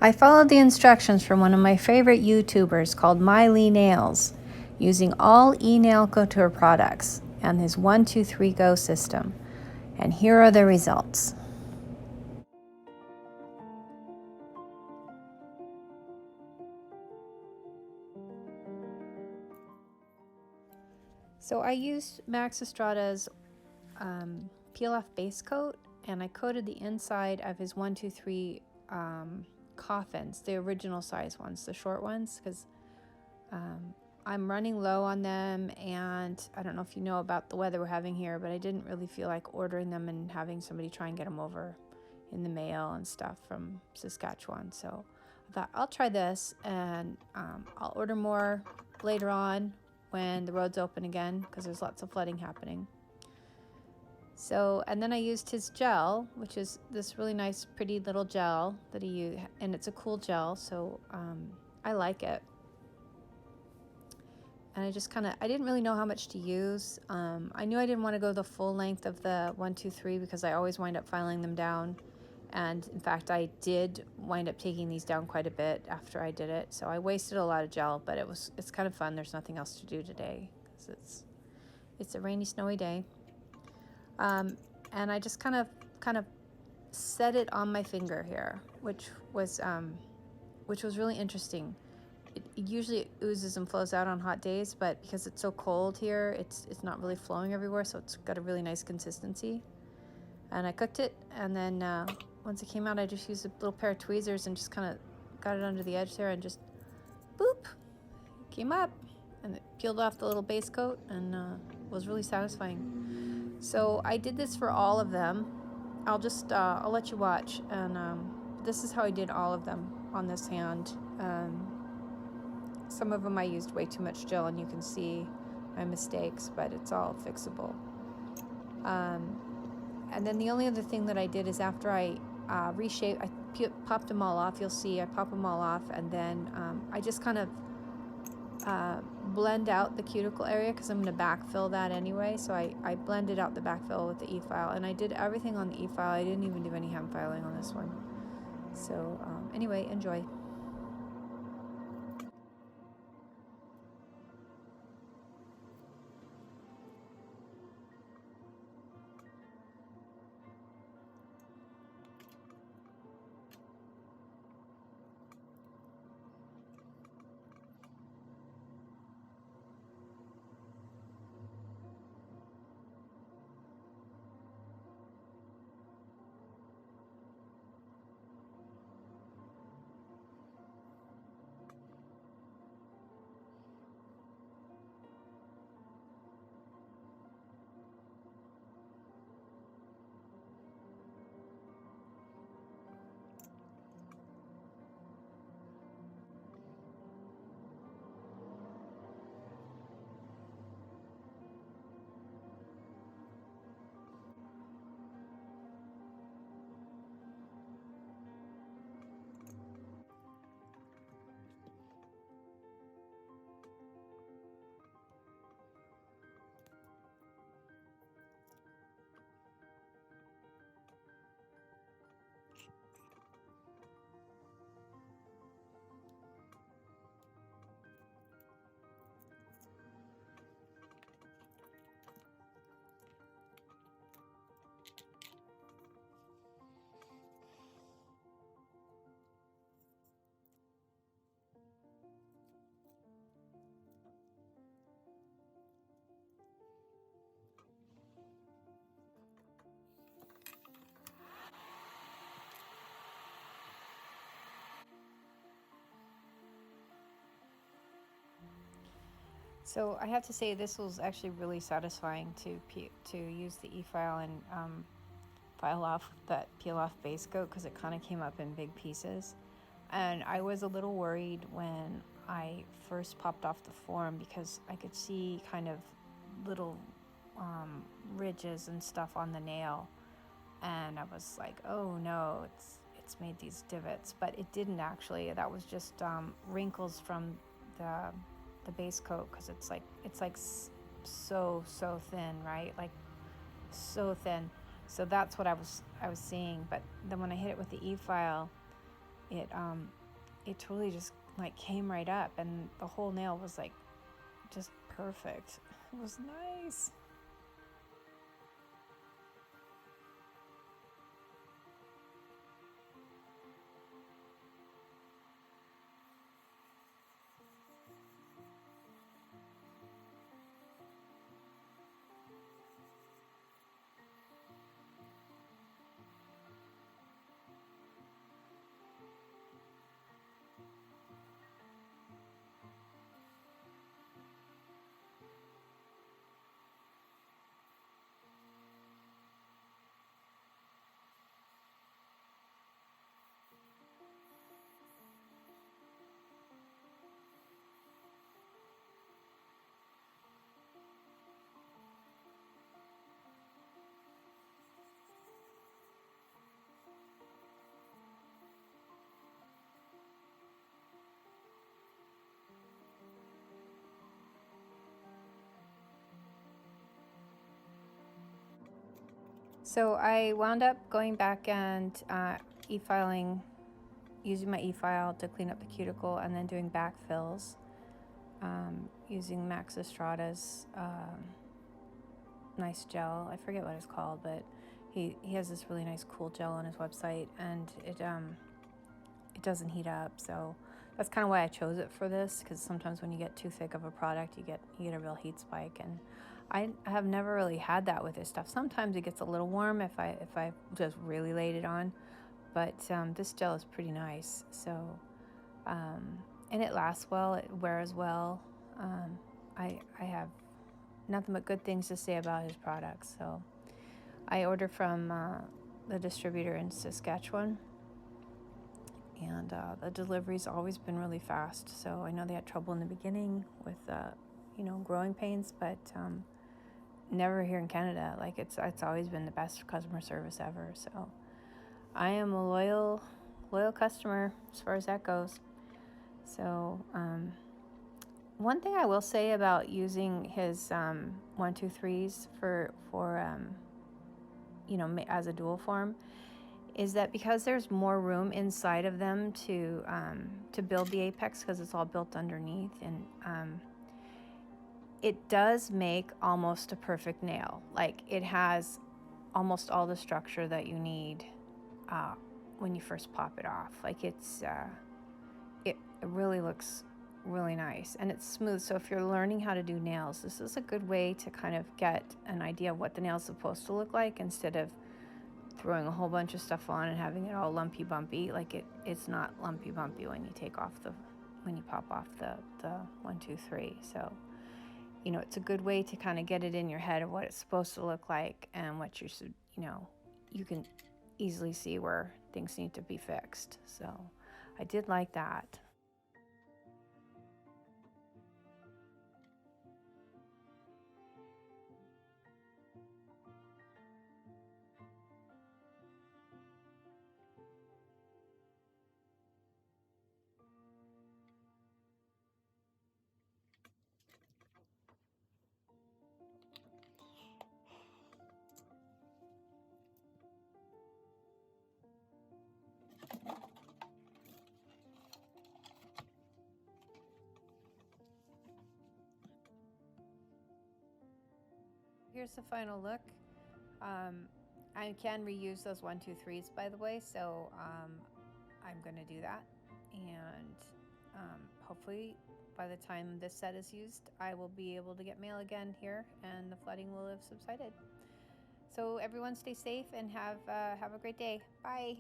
I followed the instructions from one of my favorite YouTubers called Miley Nails, using all enailcouture products and his 1, 2, 3 go system. And here are the results. So I used Max Estrada's peel off base coat, and I coated the inside of his 1, 2, 3 coffins, the original size ones, the short ones, because I'm running low on them, and I don't know if you know about the weather we're having here, but I didn't really feel like ordering them and having somebody try and get them over in the mail and stuff from Saskatchewan. So I thought I'll try this, and I'll order more later on when the roads open again, because there's lots of flooding happening. So, and then I used his gel, which is this really nice, pretty little gel that he used, and it's a cool gel, so I like it. And I just I didn't really know how much to use. I knew I didn't want to go the full length of the 1, 2, 3 because I always wind up filing them down. And in fact, I did wind up taking these down quite a bit after I did it. So I wasted a lot of gel, but it's kind of fun. There's nothing else to do today because it's a rainy, snowy day. And I just kind of set it on my finger here, which was really interesting. It usually oozes and flows out on hot days, but because it's so cold here, it's not really flowing everywhere, so it's got a really nice consistency. And I cooked it, and then once it came out, I just used a little pair of tweezers and just kind of got it under the edge there, and just boop, it came up, and it peeled off the little base coat, and was really satisfying. So I did this for all of them. I'll let you watch, and this is how I did all of them on this hand. Some of them I used way too much gel, and you can see my mistakes, but it's all fixable. And then the only other thing that I did is after I reshaped, I popped them all off. You'll see I pop them all off, and then I just kind of blend out the cuticle area because I'm going to backfill that anyway. So I blended out the backfill with the e-file, and I did everything on the e-file. I didn't even do any hand filing on this one. So anyway, enjoy. So I have to say this was actually really satisfying to use the e-file and file off that peel off base coat because it kind of came up in big pieces. And I was a little worried when I first popped off the form because I could see kind of little ridges and stuff on the nail, and I was like, oh no, it's made these divots, but it didn't actually. That was just wrinkles from the base coat because it's like so thin, right? Like so thin. So that's what I was seeing. But then when I hit it with the e-file, it totally just like came right up, and the whole nail was like just perfect. It was nice. So I wound up going back and e-filing, using my e-file to clean up the cuticle, and then doing backfills using Max Estrada's nice gel. I forget what it's called, but he has this really nice cool gel on his website, and it doesn't heat up. So that's kind of why I chose it for this, because sometimes when you get too thick of a product, you get a real heat spike, and I have never really had that with this stuff. Sometimes it gets a little warm if I just really laid it on, but this gel is pretty nice. So and it lasts well, it wears well. I have nothing but good things to say about his products. So I ordered from the distributor in Saskatchewan, and the delivery's always been really fast. So I know they had trouble in the beginning with growing pains, but never here in Canada. Like it's always been the best customer service ever. So I am a loyal customer as far as that goes. So one thing I will say about using his 123s for as a dual form is that because there's more room inside of them to build the apex, because it's all built underneath, and it does make almost a perfect nail. Like it has almost all the structure that you need when you first pop it off. Like it really looks really nice, and it's smooth. So if you're learning how to do nails, this is a good way to kind of get an idea of what the nail's supposed to look like, instead of throwing a whole bunch of stuff on and having it all lumpy bumpy. Like it's not lumpy bumpy when you pop off the 123. So it's a good way to kind of get it in your head of what it's supposed to look like, and what you should, you can easily see where things need to be fixed. So I did like that. Here's the final look. I can reuse those 123s, by the way, so I'm going to do that. And hopefully by the time this set is used, I will be able to get mail again here, and the flooding will have subsided. So everyone stay safe and have a great day. Bye.